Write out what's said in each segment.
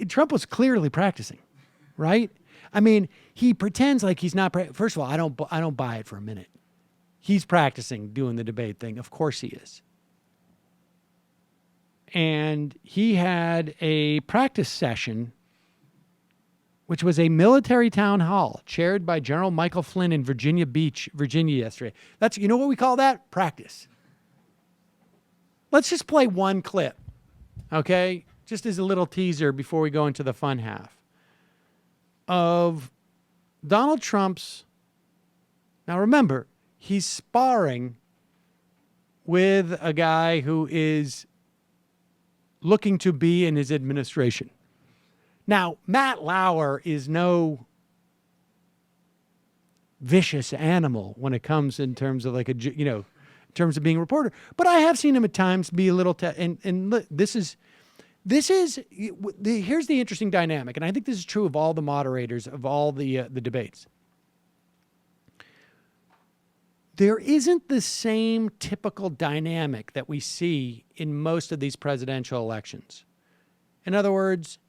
Trump was clearly practicing, right? I mean, he pretends like he's not. First of all, I don't buy it for a minute. He's practicing doing the debate thing. Of course he is. And he had a practice session, which was a military town hall chaired by General Michael Flynn in Virginia Beach, Virginia yesterday. That's, you know what we call that? Practice. Let's just play one clip, okay? Just as a little teaser before we go into the fun half of Donald Trump's. Now remember, he's sparring with a guy who is looking to be in his administration. Now, Matt Lauer is no vicious animal when it comes in terms of like in terms of being a reporter. But I have seen him at times be a little, here's the interesting dynamic. And I think this is true of all the moderators of all the debates. There isn't the same typical dynamic that we see in most of these presidential elections. In other words,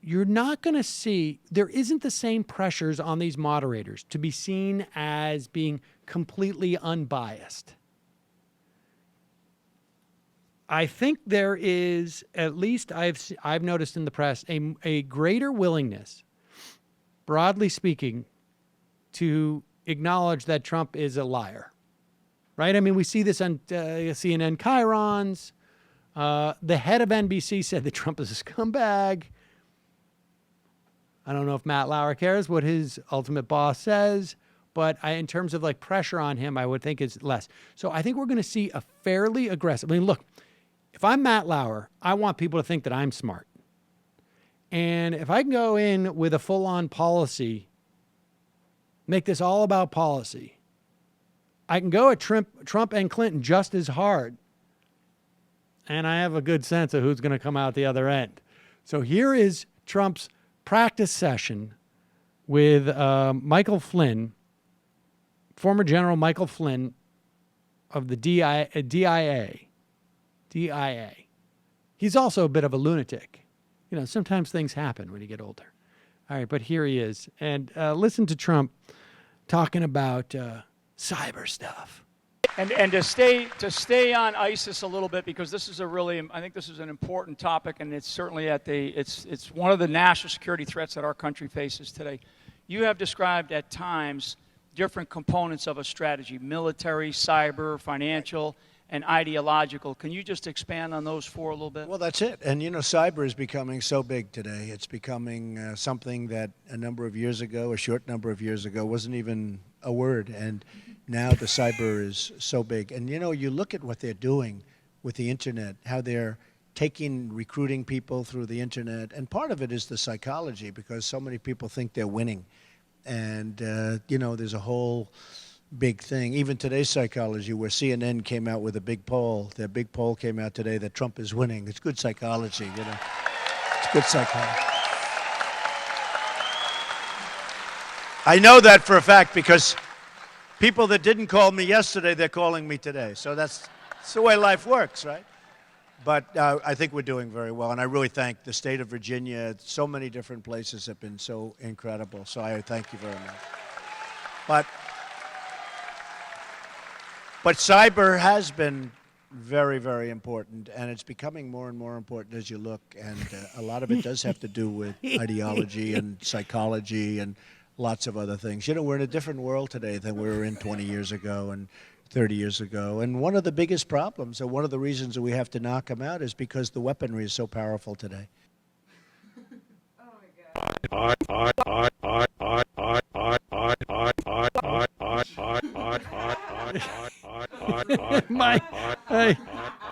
you're not going to see, there isn't the same pressures on these moderators to be seen as being completely unbiased. I think there is, at least I've noticed in the press, a greater willingness, broadly speaking, to acknowledge that Trump is a liar, right? I mean, we see this on CNN Chyrons. The head of NBC said that Trump is a scumbag. I don't know if Matt Lauer cares what his ultimate boss says, but in terms of like pressure on him, I would think it's less. So I think we're going to see a fairly aggressive. I mean, look, if I'm Matt Lauer, I want people to think that I'm smart. And if I can go in with a full-on policy, make this all about policy, I can go at Trump and Clinton just as hard. And I have a good sense of who's going to come out the other end. So here is Trump's practice session with Michael Flynn, former General Michael Flynn of the DIA. He's also a bit of a lunatic. You know, sometimes things happen when you get older. All right, but here he is. And listen to Trump talking about cyber stuff. And to stay on ISIS a little bit, because this is I think this is an important topic, and it's certainly it's one of the national security threats that our country faces today. You have described at times different components of a strategy: military, cyber, financial, and ideological. Can you just expand on those four a little bit? Well, that's it. And, cyber is becoming so big today. It's becoming something that a short number of years ago, wasn't even a word. And now the cyber is so big. And, you look at what they're doing with the Internet, how they're recruiting people through the Internet. And part of it is the psychology, because so many people think they're winning. And, there's a whole big thing. Even today's psychology, where CNN came out with a big poll. Their big poll came out today that Trump is winning. It's good psychology, It's good psychology. I know that for a fact because people that didn't call me yesterday, they're calling me today. So that's the way life works, right? But I think we're doing very well, and I really thank the state of Virginia. So many different places have been so incredible, so I thank you very much. But cyber has been very, very important, and it's becoming more and more important as you look, and a lot of it does have to do with ideology and psychology and lots of other things. We're in a different world today than we were in 20 years ago and 30 years ago, and one of the biggest problems, and one of the reasons that we have to knock them out, is because the weaponry is so powerful today.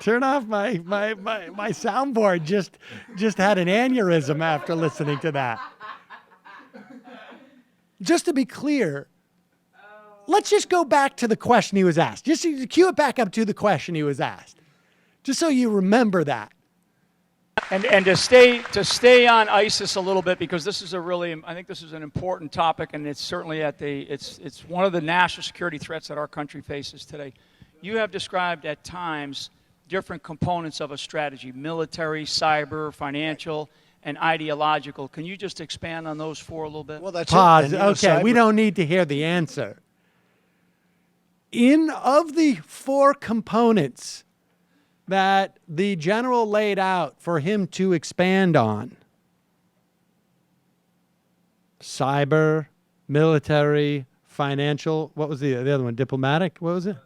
Turn off my soundboard. Just had an aneurysm after listening to that. Just to be clear, let's just go back to the question he was asked. Just cue it back up to the question he was asked, just so you remember that. And to stay on ISIS a little bit, because this is I think this is an important topic, and it's certainly it's one of the national security threats that our country faces today. You have described at times different components of a strategy: military, cyber, financial, and ideological. Can you just expand on those four a little bit? Well, that's Pause. it. And, Okay, we cyber- don't need to hear the answer. Of the four components that the general laid out for him to expand on, cyber, military, financial, what was the other one? Diplomatic? What was it?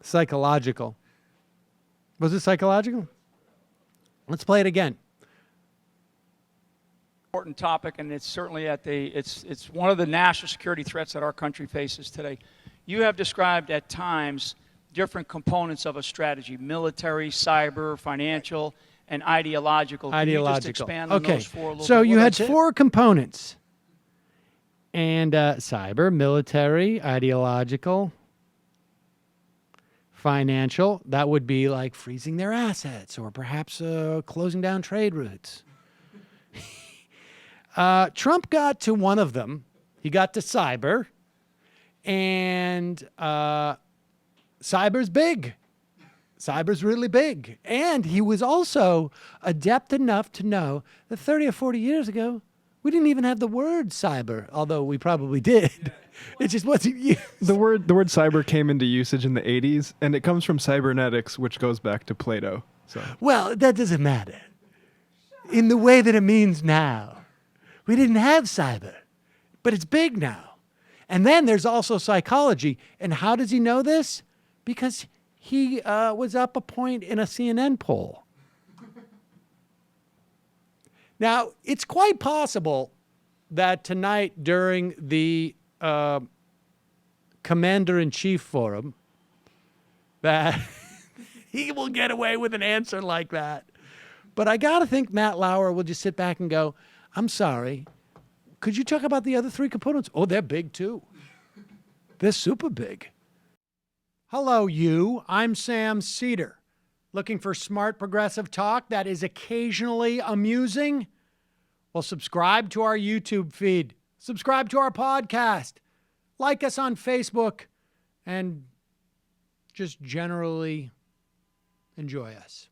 Psychological. Was it psychological? Let's play it again. Important topic, and it's certainly it's one of the national security threats that our country faces today. You have described at times different components of a strategy: military, cyber, financial, and ideological. Can you just expand on those four a little so bit? you had that's it. four components. And cyber, military, ideological, financial. That would be like freezing their assets or perhaps closing down trade routes. Trump got to one of them. He got to cyber. And cyber's big. Cyber's really big. And he was also adept enough to know that 30 or 40 years ago, we didn't even have the word cyber, although we probably did. It just wasn't used. The word cyber came into usage in the 80s, and it comes from cybernetics, which goes back to Plato. So Well, that doesn't matter. In the way that it means now. We didn't have cyber, but it's big now. And then there's also psychology. And how does he know this? Because he was up a point in a CNN poll. Now, it's quite possible that tonight during the Commander-in-Chief Forum that he will get away with an answer like that. But I got to think Matt Lauer will just sit back and go, I'm sorry, could you talk about the other three components? Oh, they're big too. They're super big. Hello, you. I'm Sam Seder. Looking for smart progressive talk that is occasionally amusing? Well, subscribe to our YouTube feed. Subscribe to our podcast. Like us on Facebook. And just generally enjoy us.